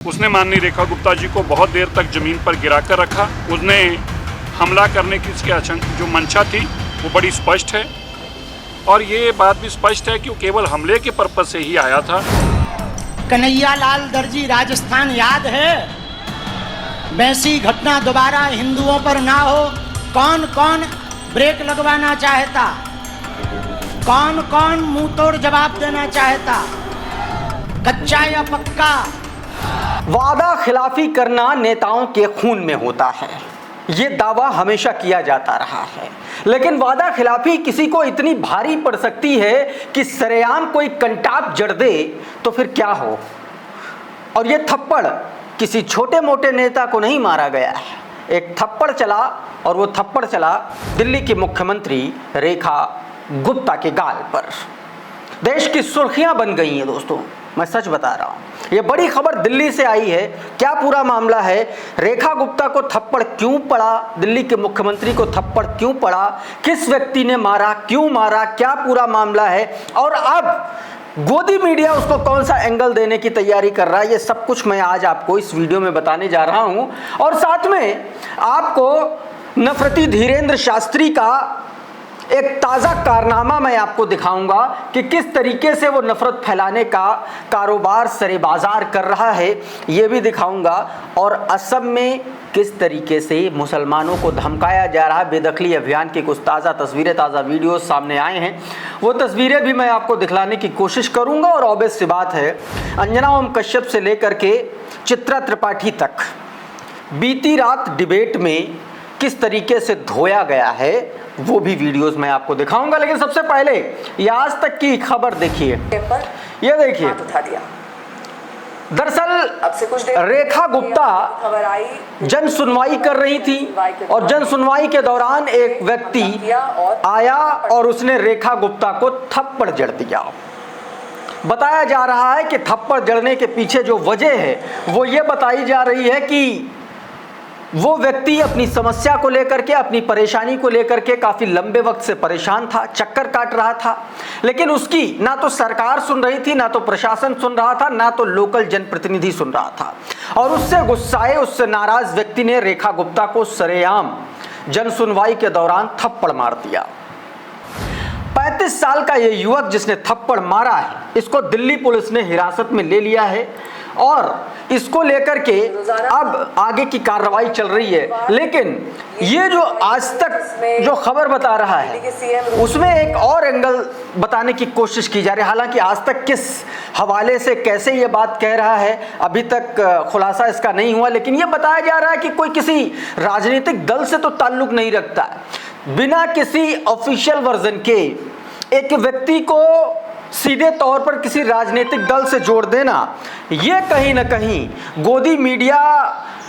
उसने माननीय रेखा गुप्ता जी को बहुत देर तक जमीन पर गिरा कर रखा। उसने हमला करने की इसकी जो मंशा थी वो बड़ी स्पष्ट है और ये बात भी स्पष्ट है कि वो केवल हमले के पर्पज से ही आया था। कन्हैया लाल दर्जी राजस्थान याद है? वैसी घटना दोबारा हिंदुओं पर ना हो। कौन कौन ब्रेक लगवाना चाहता, कौन कौन मुंह तोड़ जवाब देना चाहता, कच्चा या पक्का? वादा खिलाफी करना नेताओं के खून में होता है, ये दावा हमेशा किया जाता रहा है। लेकिन वादा खिलाफी किसी को इतनी भारी पड़ सकती है कि सरेआम कोई कंटाप जड़ दे तो फिर क्या हो। और ये थप्पड़ किसी छोटे मोटे नेता को नहीं मारा गया है, एक थप्पड़ चला और वो थप्पड़ चला दिल्ली की मुख्यमंत्री रेखा गुप्ता के गाल पर। देश की सुर्खियां बन गई हैं दोस्तों, मैं सच बता रहा हूं। ये बड़ी खबर दिल्ली से आई है। क्या पूरा मामला है, रेखा गुप्ता को थप्पड़ क्यों पड़ा, दिल्ली के मुख्यमंत्री को थप्पड़ क्यों पड़ा, किस व्यक्ति ने मारा, क्यों मारा, क्या पूरा मामला है और अब गोदी मीडिया उसको कौन सा एंगल देने की तैयारी कर रहा है, ये सब कुछ मैं आज आपको इस वीडियो में बताने जा रहा हूं। और साथ में आपको नफरती धीरेन्द्र शास्त्री का एक ताज़ा कारनामा मैं आपको दिखाऊंगा कि किस तरीके से वो नफरत फैलाने का कारोबार सरेबाजार कर रहा है, ये भी दिखाऊंगा। और असम में किस तरीके से मुसलमानों को धमकाया जा रहा है, बेदखली अभियान की कुछ ताज़ा तस्वीरें, ताज़ा वीडियोस सामने आए हैं, वो तस्वीरें भी मैं आपको दिखलाने की कोशिश करूंगा। और ऑब्वियस सी बात है, अंजना ओम कश्यप से लेकर के चित्रा त्रिपाठी तक बीती रात डिबेट में किस तरीके से धोया गया है वो भी वीडियोस मैं आपको दिखाऊंगा। लेकिन सबसे पहले ये आज तक की खबर देखिए, ये देखिए। दरअसल रेखा गुप्ता जन सुनवाई कर रही थी और जन सुनवाई के दौरान एक व्यक्ति आया और उसने रेखा गुप्ता को थप्पड़ जड़ दिया। बताया जा रहा है कि थप्पड़ जड़ने के पीछे जो वजह है वो ये बताई जा रही है कि वो व्यक्ति अपनी समस्या को लेकर के, अपनी परेशानी को लेकर के काफ़ी लंबे वक्त से परेशान था, चक्कर काट रहा था। लेकिन उसकी ना तो सरकार सुन रही थी, ना तो प्रशासन सुन रहा था, ना तो लोकल जनप्रतिनिधि सुन रहा था। और उससे गुस्साए, उससे नाराज व्यक्ति ने रेखा गुप्ता को सरेआम जन सुनवाई के दौरान थप्पड़ मार दिया। 35 साल का ये युवक जिसने थप्पड़ मारा है, इसको दिल्ली पुलिस ने हिरासत में ले लिया है और इसको लेकर के अब आगे की कार्रवाई चल रही है। लेकिन ये जो आज तक जो खबर बता रहा है उसमें एक और एंगल बताने की कोशिश की जा रही है। हालांकि आज तक किस हवाले से कैसे ये बात कह रहा है अभी तक खुलासा इसका नहीं हुआ, लेकिन ये बताया जा रहा है कि कोई किसी राजनीतिक दल से तो ताल्लुक नहीं रखता है। बिना किसी ऑफिशियल वर्जन के एक व्यक्ति को सीधे तौर पर किसी राजनीतिक दल से जोड़ देना, ये कहीं ना कहीं गोदी मीडिया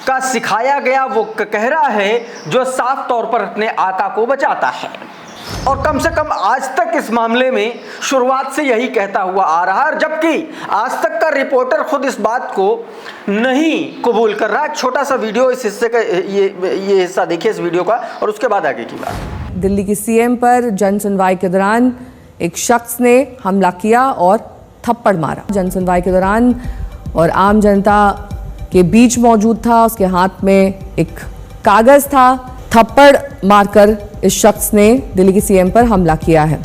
का सिखाया गया वो कहरा है जो साफ तौर पर अपने आका को बचाता है। और कम से कम आज तक इस मामले में शुरुआत से यही कहता हुआ आ रहा है, जबकि आज तक का रिपोर्टर खुद इस बात को नहीं कबूल कर रहा है। छोटा सा वीडियो इस हिस्से का, ये हिस्सा देखिए इस वीडियो का और उसके बाद आगे की बात। दिल्ली की सीएम पर जन सुनवाई के दौरान एक शख्स ने हमला किया और थप्पड़ मारा। जन सुनवाई के दौरान और आम जनता के बीच मौजूद था, उसके हाथ में एक कागज था। थप्पड़ मारकर इस शख्स ने दिल्ली की सीएम पर हमला किया है।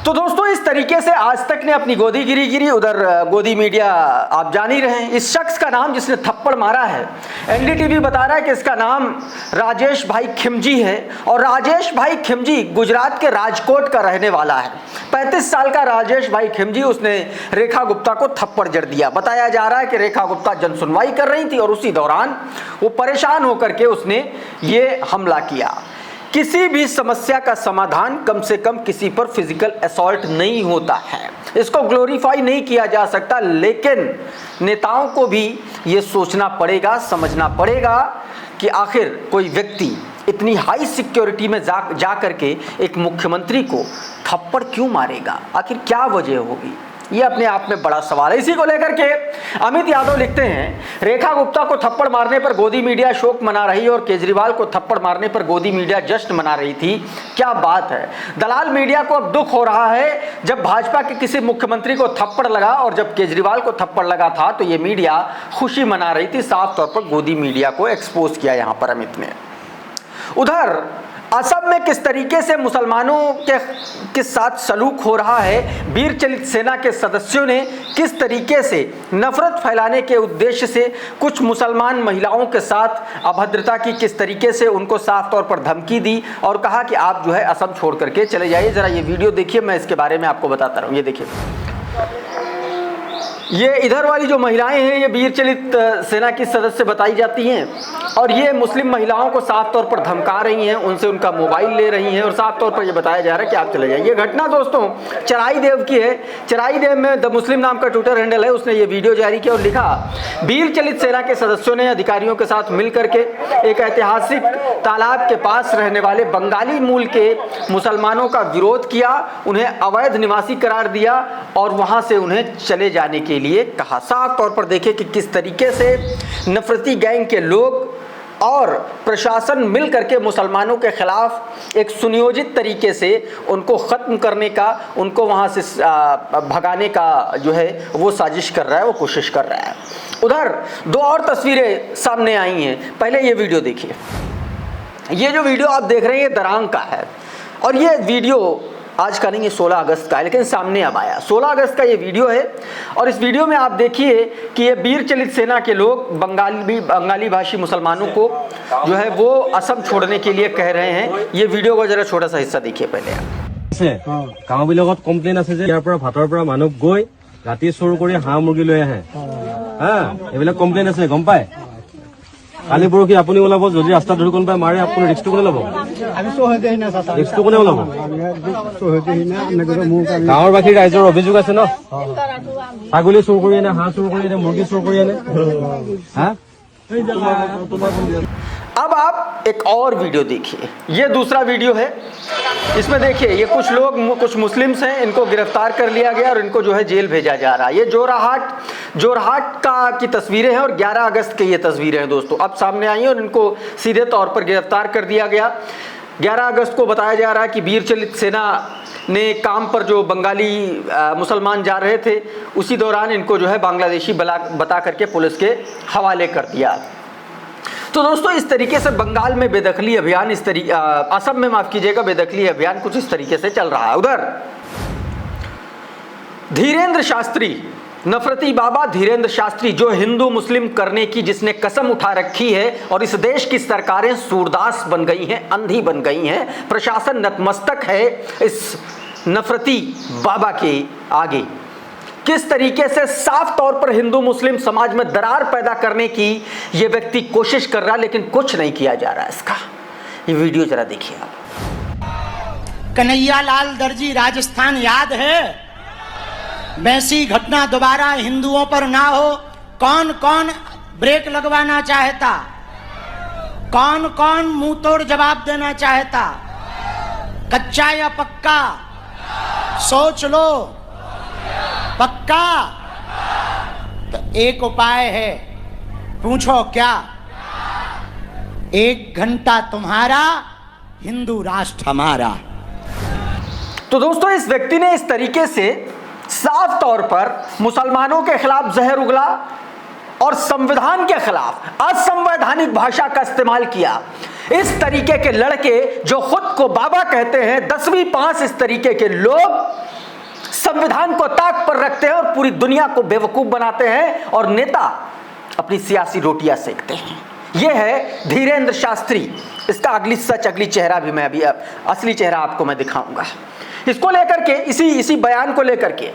तो दोस्तों इस तरीके से आज तक ने अपनी गोदी गिरी, उधर गोदी मीडिया आप जान ही रहे हैं। इस शख्स का नाम जिसने थप्पड़ मारा है, एनडीटीवी बता रहा है कि इसका नाम राजेश भाई खिमजी है और राजेश भाई खिमजी गुजरात के राजकोट का रहने वाला है। 35 साल का राजेश भाई खिमजी, उसने रेखा गुप्ता को थप्पड़ जड़ दिया। बताया जा रहा है कि रेखा गुप्ता जन सुनवाई कर रही थी और उसी दौरान वो परेशान होकर के उसने ये हमला किया। किसी भी समस्या का समाधान कम से कम किसी पर फिजिकल असॉल्ट नहीं होता है, इसको ग्लोरीफाई नहीं किया जा सकता। लेकिन नेताओं को भी ये सोचना पड़ेगा, समझना पड़ेगा कि आखिर कोई व्यक्ति इतनी हाई सिक्योरिटी में जा करके एक मुख्यमंत्री को थप्पड़ क्यों मारेगा, आखिर क्या वजह होगी। ये अपने आप में बड़ा सवाल है। इसी को लेकर के अमित यादव लिखते हैं, रेखा गुप्ता को थप्पड़ मारने पर गोदी मीडिया शोक मना रही और केजरीवाल को थप्पड़ मारने पर गोदी मीडिया जश्न मना रही थी। क्या बात है। दलाल मीडिया को अब दुख हो रहा है, जब भाजपा के किसी मुख्यमंत्री को थप्पड़ लगा और जब केजरीवाल को थप्पड़ लगा था तो ये मीडिया खुशी मना रही थी। साफ तौर पर गोदी मीडिया को एक्सपोज किया यहां पर अमित ने। उधर असम में किस तरीके से मुसलमानों के साथ सलूक हो रहा है, वीर चलित सेना के सदस्यों ने किस तरीके से नफरत फैलाने के उद्देश्य से कुछ मुसलमान महिलाओं के साथ अभद्रता की, किस तरीके से उनको साफ तौर पर धमकी दी और कहा कि आप जो है असम छोड़ करके चले जाइए। जरा ये वीडियो देखिए, मैं इसके बारे में आपको बताता रहा हूँ। ये देखिए, ये इधर वाली जो महिलाएं हैं ये वीर चलित सेना की सदस्य बताई जाती हैं और ये मुस्लिम महिलाओं को साफ तौर पर धमका रही हैं, उनसे उनका मोबाइल ले रही हैं और साफ तौर पर ये बताया जा रहा है कि आप चले जाइए। ये घटना दोस्तों चराई देव की है। चराई देव में द मुस्लिम नाम का ट्विटर हैंडल है, उसने ये वीडियो जारी किया और लिखा, वीर चलित सेना के सदस्यों ने अधिकारियों के साथ मिल करके एक ऐतिहासिक तालाब के पास रहने वाले बंगाली मूल के मुसलमानों का विरोध किया, उन्हें अवैध निवासी करार दिया और वहां से उन्हें चले जाने के लिए कहा। साफ तौर पर देखिए कि किस तरीके से नफरती गैंग के लोग और प्रशासन मिल करके मुसलमानों के खिलाफ एक सुनियोजित तरीके से उनको ख़त्म करने का, उनको वहाँ से भगाने का जो है वो साजिश कर रहा है, वो कोशिश कर रहा है। उधर दो और तस्वीरें सामने आई हैं। पहले ये वीडियो देखिए। ये जो वीडियो आप देख रहे हैं ये दरांग का है और ये वीडियो आज का नहीं, ये 16 अगस्त का है, लेकिन सामने अब आया। 16 अगस्त का ये वीडियो है और इस वीडियो में आप देखिए कि ये वीर चलित सेना के लोग बंगाली भाषी मुसलमानों को जो है वो असम छोड़ने के लिए कह रहे हैं। ये वीडियो का जरा छोटा सा हिस्सा देखिए पहले। गाँव बिलकत कम्प्लेन আছে যে ইয়াৰ পৰা ভাতৰ পৰা মানুহ গৈ ৰাতি চুৰ কৰি হাঁহ মুৰ্গী লৈ আহে। এইবিলাক কমপ্লেইন আছে, গম পায়। কালি পৰহি আপুনি ওলাব, যদি ৰাস্তা ধৰি কোনোবাই মাৰে আপুনি ৰিস্কটো কোনে ল'ব? ৰিস্কটো কোনে ওলাব? গাঁৱৰ বাকী ৰাইজৰ অভিযোগ আছে ন, ছাগলী চুৰ কৰি আনে, হাঁহ চুৰ কৰি আনে, মুৰ্গী চুৰ কৰি আনে। अब आप एक और वीडियो देखिए। ये दूसरा वीडियो है, इसमें देखिए ये कुछ लोग, कुछ मुस्लिम्स हैं, इनको गिरफ्तार कर लिया गया और इनको जो है जेल भेजा जा रहा है। ये जोरहाट की तस्वीरें हैं और 11 अगस्त की ये तस्वीरें हैं दोस्तों, अब सामने आई हैं और इनको सीधे तौर पर गिरफ्तार कर दिया गया। 11 अगस्त को बताया जा रहा है कि वीर चलित सेना ने काम पर जो बंगाली मुसलमान जा रहे थे उसी दौरान इनको जो है बांग्लादेशी बता करके पुलिस के हवाले कर दिया। तो दोस्तों इस तरीके से बंगाल में बेदखली अभियान, असम में माफ कीजिएगा, बेदखली अभियान कुछ इस तरीके से चल रहा है। उधर धीरेन्द्र शास्त्री, नफरती बाबा धीरेन्द्र शास्त्री, जो हिंदू मुस्लिम करने की जिसने कसम उठा रखी है और इस देश की सरकारें सूरदास बन गई हैं, अंधी बन गई हैं, प्रशासन नतमस्तक है इस नफरती बाबा के आगे। किस तरीके से साफ तौर पर हिंदू मुस्लिम समाज में दरार पैदा करने की ये व्यक्ति कोशिश कर रहा है, लेकिन कुछ नहीं किया जा रहा है इसका। ये वीडियो जरा देखिए आप। कन्हैया लाल दर्जी राजस्थान याद है? वैसी घटना दोबारा हिंदुओं पर ना हो। कौन कौन ब्रेक लगवाना चाहता, कौन कौन मुंह तोड़ जवाब देना चाहता, कच्चा या पक्का? सोच लो। पक्का? तो एक उपाय है, पूछो क्या? 1 घंटा तुम्हारा, हिंदू राष्ट्र हमारा। तो दोस्तों इस व्यक्ति ने इस तरीके से साफ तौर पर मुसलमानों के खिलाफ जहर उगला और संविधान के खिलाफ असंवैधानिक भाषा का इस्तेमाल किया। इस तरीके के लड़के जो खुद को बाबा कहते हैं, 10वीं पास इस तरीके के लोग संविधान को ताक पर रखते हैं और पूरी दुनिया को बेवकूफ बनाते हैं और नेता अपनी सियासी रोटियां सेकते हैं। यह है धीरेन्द्र शास्त्री। इसका अगली चेहरा भी मैं अभी असली चेहरा आपको मैं दिखाऊंगा। इसको लेकर के इसी बयान को लेकर के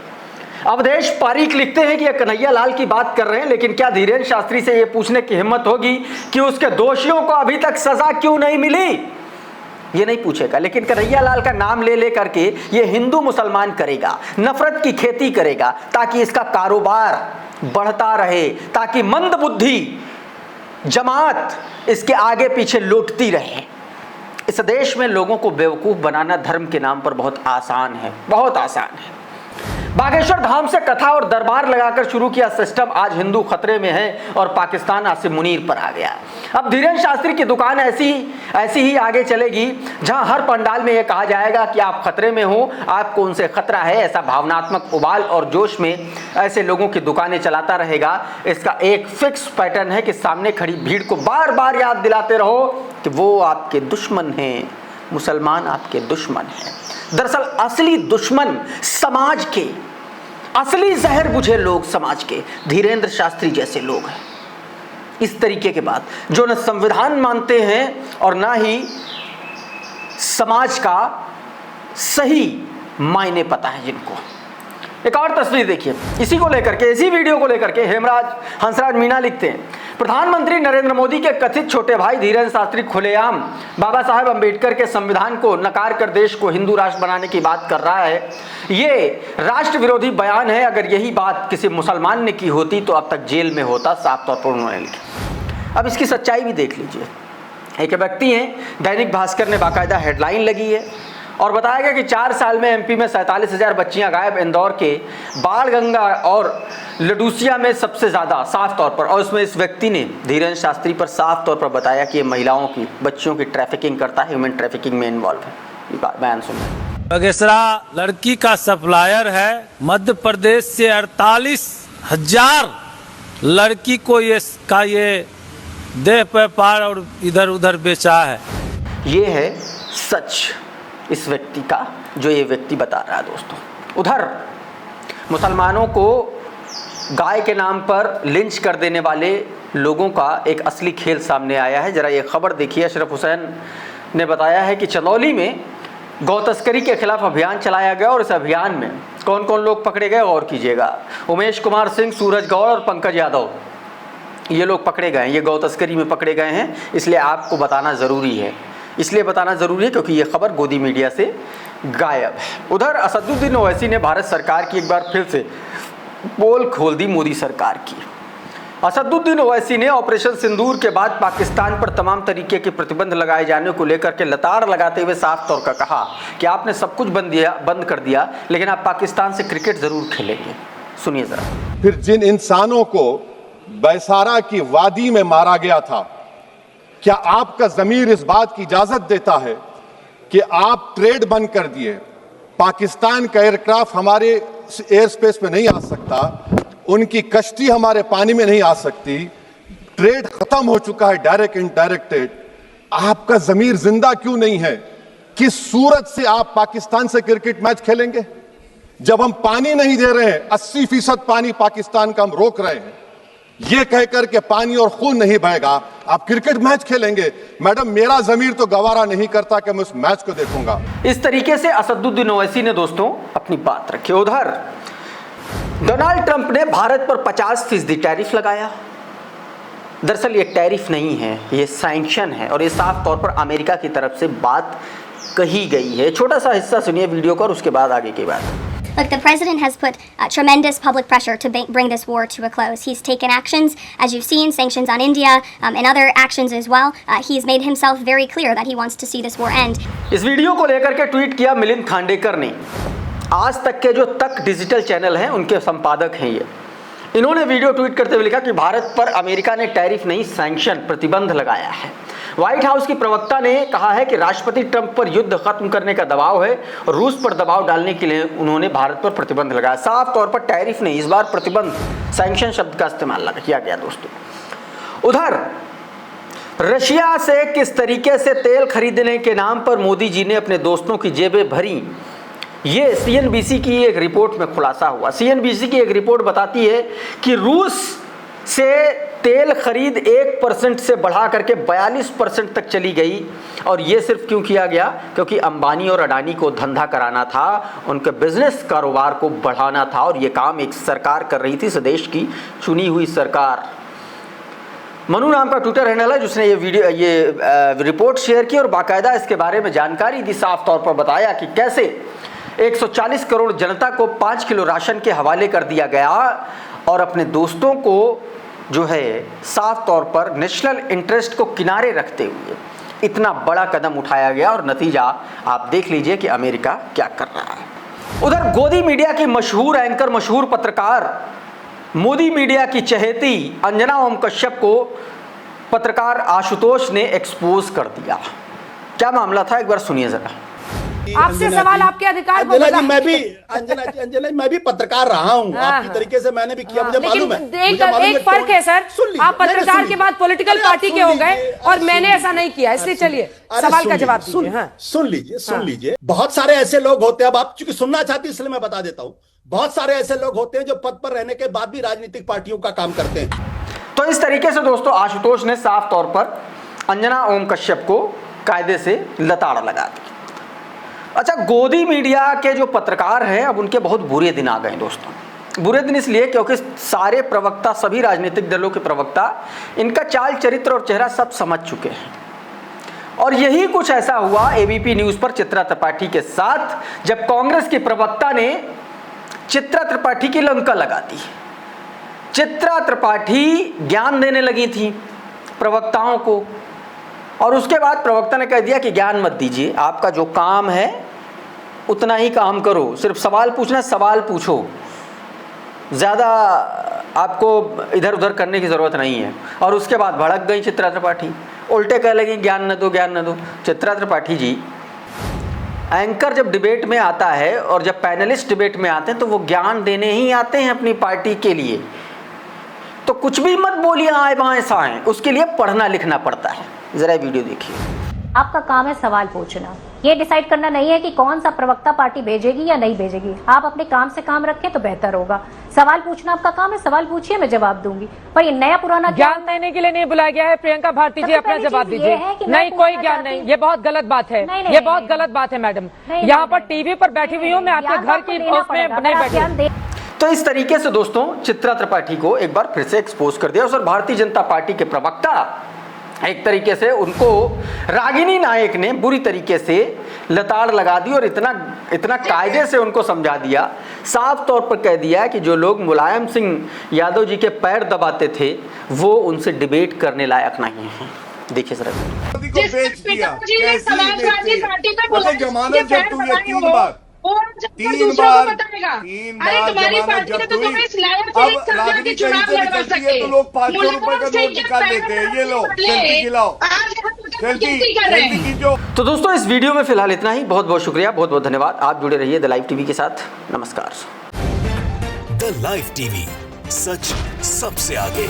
अवधेश पारीक लिखते हैं कि ये कन्हैया लाल की बात कर रहे हैं, लेकिन क्या धीरेन्द्र शास्त्री से ये पूछने की हिम्मत होगी कि उसके दोषियों को अभी तक सजा क्यों नहीं मिली? ये नहीं पूछेगा, लेकिन कन्हैया लाल का नाम ले करके ये हिंदू मुसलमान करेगा, नफरत की खेती करेगा ताकि इसका कारोबार बढ़ता रहे, ताकि मंदबुद्धि जमात इसके आगे पीछे लौटती रहे। इस देश में लोगों को बेवकूफ बनाना धर्म के नाम पर बहुत आसान है, बहुत आसान है। बागेश्वर धाम से कथा और दरबार लगाकर शुरू किया सिस्टम आज हिंदू खतरे में है और पाकिस्तान आसिम मुनीर पर आ गया। अब धीरेन्द्र शास्त्री की दुकान ऐसी ही आगे चलेगी, जहां हर पंडाल में यह कहा जाएगा कि आप खतरे में हो, आपको उनसे खतरा है। ऐसा भावनात्मक उबाल और जोश में ऐसे लोगों की दुकानें चलाता रहेगा। इसका एक फिक्स पैटर्न है कि सामने खड़ी भीड़ को बार बार याद दिलाते रहो कि वो आपके दुश्मन हैं, मुसलमान आपके दुश्मन हैं। दरअसल असली दुश्मन समाज के, असली जहर बुझे लोग समाज के धीरेन्द्र शास्त्री जैसे लोग हैं। इस तरीके के बात जो न संविधान मानते हैं और ना ही समाज का सही मायने पता है जिनको। एक और तस्वीर देखिए, इसी को लेकर के, इसी वीडियो को लेकर के हंसराज मीणा लिखते हैं, प्रधानमंत्री नरेंद्र मोदी के कथित छोटे भाई धीरेन्द्र शास्त्री खुलेआम बाबा साहेब अंबेडकर के संविधान को नकार कर देश को हिंदू राष्ट्र बनाने की बात कर रहा है। ये राष्ट्र विरोधी बयान है। अगर यही बात किसी मुसलमान ने की होती तो अब तक जेल में होता, साफ तौर पर उन्होंने लिखी। अब इसकी सच्चाई भी देख लीजिए। एक व्यक्ति हैं, दैनिक भास्कर ने बाकायदा हेडलाइन लगी है और बताया गया कि 4 साल में एमपी में 47,000 बच्चियां गायब। इंदौर के बाणगंगा और लडूसिया में सबसे ज़्यादा, साफ तौर पर। और उसमें इस व्यक्ति ने धीरेन्द्र शास्त्री पर साफ तौर पर बताया कि ये महिलाओं की, बच्चियों की ट्रैफिकिंग करता है, ह्यूमन ट्रैफिकिंग में इन्वॉल्व है। ये बयान सुनिए। बगेसरा लड़की का सप्लायर है। मध्य प्रदेश से 48,000 लड़की को ये देह व्यापार और इधर उधर बेचा है। ये है सच इस व्यक्ति का, जो ये व्यक्ति बता रहा है दोस्तों। उधर मुसलमानों को गाय के नाम पर लिंच कर देने वाले लोगों का एक असली खेल सामने आया है। जरा ये खबर देखिए। अशरफ हुसैन ने बताया है कि चंदौली में गौ तस्करी के खिलाफ अभियान चलाया गया और इस अभियान में कौन कौन लोग पकड़े गए गौर कीजिएगा। उमेश कुमार सिंह, सूरज गौर और पंकज यादव, ये लोग पकड़े गए हैं। ये गौ तस्करी में पकड़े गए हैं, इसलिए आपको बताना ज़रूरी है। इसलिए बताना ज़रूरी है क्योंकि ये खबर गोदी मीडिया से गायब है। उधर असदुद्दीन ओवैसी ने भारत सरकार की एक बार फिर से पोल खोल दी मोदी सरकार की। असदुद्दीन ओवैसी ने ऑपरेशन सिंदूर के बाद पाकिस्तान पर तमाम तरीके के प्रतिबंध लगाए जाने को लेकर के लताड़ लगाते हुए साफ तौर पर कहा कि आपने सब कुछ बंद कर दिया, लेकिन आप पाकिस्तान से क्रिकेट ज़रूर खेलेंगे। सुनिए ज़रा। फिर जिन इंसानों को बैसारा की वादी में मारा गया था, क्या आपका ज़मीर इस बात की इजाज़त देता है कि आप ट्रेड बंद कर दिए, पाकिस्तान का एयरक्राफ्ट हमारे एयर स्पेस में नहीं आ सकता, उनकी कश्ती हमारे पानी में नहीं आ सकती, ट्रेड खत्म हो चुका है, डायरेक्ट इनडायरेक्टेड। आपका ज़मीर जिंदा क्यों नहीं है? किस सूरत से आप पाकिस्तान से क्रिकेट मैच खेलेंगे जब हम पानी नहीं दे रहे हैं? 80% पानी पाकिस्तान का हम रोक रहे हैं। ये कहकर के पानी और खून नहीं बहेगा, आप क्रिकेट मैच खेलेंगे? मैडम, मेरा जमीर तो गवारा नहीं करता कि मैं उस मैच को देखूंगा। इस तरीके से असदुद्दीन ओवैसी ने दोस्तों अपनी बात रखी। उधर डोनाल्ड ट्रंप ने भारत पर 50% टैरिफ लगाया। दरअसल ये टैरिफ नहीं है, ये सैंक्शन है और ये साफ तौर पर अमेरिका की तरफ से बात कही गई है। छोटा सा हिस्सा सुनिए वीडियो का और उसके बाद आगे की बात। Look, the president has put tremendous public pressure to bring this war to a close. He's taken actions, as you've seen, sanctions on India and other actions as well. He's made himself very clear that he wants to see this war end. इस video को लेकर के tweet किया मिलिंद खांडेकर ने। आज तक के जो तक डिजिटल चैनल हैं उनके संपादक हैं ये। इन्होंने वीडियो ट्वीट करते हुए लिखा कि भारत पर अमेरिका ने टैरिफ नहीं, सैंक्शन, प्रतिबंध लगाया है। व्हाइट हाउस की प्रवक्ता ने कहा है कि राष्ट्रपति ट्रंप पर युद्ध खत्म करने का दबाव है और रूस पर दबाव डालने के लिए उन्होंने भारत पर प्रतिबंध लगाया। साफ तौर पर टैरिफ नहीं, इस बार प्रतिबंध, सैंक्शन शब्द का इस्तेमाल किया गया दोस्तों। उधर रशिया से किस तरीके से तेल खरीदने के नाम पर मोदी जी ने अपने दोस्तों की जेबें भरी, ये सीएनबीसी की एक रिपोर्ट में खुलासा हुआ। सीएनबीसी की एक रिपोर्ट बताती है कि रूस से तेल खरीद 1% से बढ़ा करके 42% तक चली गई। और ये सिर्फ क्यों किया गया? क्योंकि अंबानी और अडानी को धंधा कराना था, उनके बिजनेस कारोबार को बढ़ाना था और ये काम एक सरकार कर रही थी, इस देश की चुनी हुई सरकार। मनु नाम का ट्विटर हैंडल है जिसने ये रिपोर्ट शेयर की और बाकायदा इसके बारे में जानकारी दी। साफ तौर पर बताया कि कैसे 140 करोड़ जनता को 5 किलो राशन के हवाले कर दिया गया और अपने दोस्तों को जो है साफ तौर पर नेशनल इंटरेस्ट को किनारे रखते हुए इतना बड़ा कदम उठाया गया और नतीजा आप देख लीजिए कि अमेरिका क्या कर रहा है। उधर गोदी मीडिया की मशहूर एंकर, मशहूर पत्रकार, मोदी मीडिया की चहेती अंजना ओम कश्यप को पत्रकार आशुतोष ने एक्सपोज कर दिया। क्या मामला था, एक बार सुनिए जरा। आपसे सवाल आपके अधिकार को अंजना जी, अंजना जी, मैं भी पत्रकार रहा हूँ आपकी तरीके से, मैंने भी किया, मुझे मालूम है। एक फर्क है सर, आप पत्रकार के बाद पॉलिटिकल पार्टी के हो गए और मैंने ऐसा नहीं किया, इसलिए चलिए सवाल का जवाब दीजिए। सुन लीजिए, बहुत सारे ऐसे लोग होते हैं, अब आप चूंकि सुनना चाहती हैं इसलिए मैं बता देता हूँ, बहुत सारे ऐसे लोग होते हैं जो पद पर रहने के बाद भी राजनीतिक पार्टियों का काम करते हैं। तो इस तरीके से दोस्तों आशुतोष ने साफ तौर पर अंजना ओम कश्यप को कायदे से लताड़ लगा दी। अच्छा, गोदी मीडिया के जो पत्रकार हैं अब उनके बहुत बुरे दिन आ गए दोस्तों। बुरे दिन इसलिए क्योंकि सारे प्रवक्ता, सभी राजनीतिक दलों के प्रवक्ता इनका चाल चरित्र और चेहरा सब समझ चुके हैं। और यही कुछ ऐसा हुआ एबीपी न्यूज पर चित्रा त्रिपाठी के साथ, जब कांग्रेस की प्रवक्ता ने चित्रा त्रिपाठी की लंका लगा दी। चित्रा त्रिपाठी ज्ञान देने लगी थी प्रवक्ताओं को, और उसके बाद प्रवक्ता ने कह दिया कि ज्ञान मत दीजिए, आपका जो काम है उतना ही काम करो, सिर्फ सवाल पूछना, सवाल पूछो, ज़्यादा आपको इधर उधर करने की ज़रूरत नहीं है। और उसके बाद भड़क गई चित्रा त्रिपाठी, उल्टे कह लगी ज्ञान न दो, ज्ञान न दो। चित्रा त्रिपाठी जी, एंकर जब डिबेट में आता है और जब पैनलिस्ट डिबेट में आते हैं तो वो ज्ञान देने ही आते हैं अपनी पार्टी के लिए, तो कुछ भी मत बोलिए आए बाएं साएं, उसके लिए पढ़ना लिखना पड़ता है। जरा वीडियो देखिए। आपका काम है सवाल पूछना, ये डिसाइड करना नहीं है कि कौन सा प्रवक्ता पार्टी भेजेगी या नहीं भेजेगी। आप अपने काम से काम रखें तो बेहतर होगा। सवाल पूछना आपका काम है, सवाल पूछिए, मैं जवाब दूंगी। पर ये नया पुराना ज्ञान देने के लिए नहीं बुलाया गया है। प्रियंका भारती जी, अपना जवाब दीजिए। नहीं, कोई ज्ञान नहीं, ये बहुत गलत बात है, ये बहुत गलत बात है मैडम। यहाँ पर टीवी पर बैठी हुई हूँ मैं, आपके घर की उसमें नहीं बैठी। तो इस तरीके से दोस्तों चित्रा त्रिपाठी को एक बार फिर से एक्सपोज कर दिया। और भारतीय जनता पार्टी के प्रवक्ता एक तरीके से उनको रागिनी नायक ने बुरी तरीके से लताड़ लगा दी और इतना कायदे से उनको समझा दिया, साफ तौर पर कह दिया कि जो लोग मुलायम सिंह यादव जी के पैर दबाते थे वो उनसे डिबेट करने लायक नहीं है। देखिए सर, जमानत जब्त हुई है 3 बार, 3 बार तुम्हारी पार्टी ने तो तुम्हें इस लायक से एक सरकार के चुनाव लड़वा सकते, तो लोग 500 रुपए का नोट निकाल लेते हैं। ये लो सेल्फी खिलाओ, सेल्फी। तो दोस्तों इस वीडियो में फिलहाल इतना ही। बहुत बहुत शुक्रिया, बहुत बहुत धन्यवाद। आप जुड़े रहिए द लाइव टीवी के साथ। नमस्कार। द लाइव टीवी, सच सबसे आगे।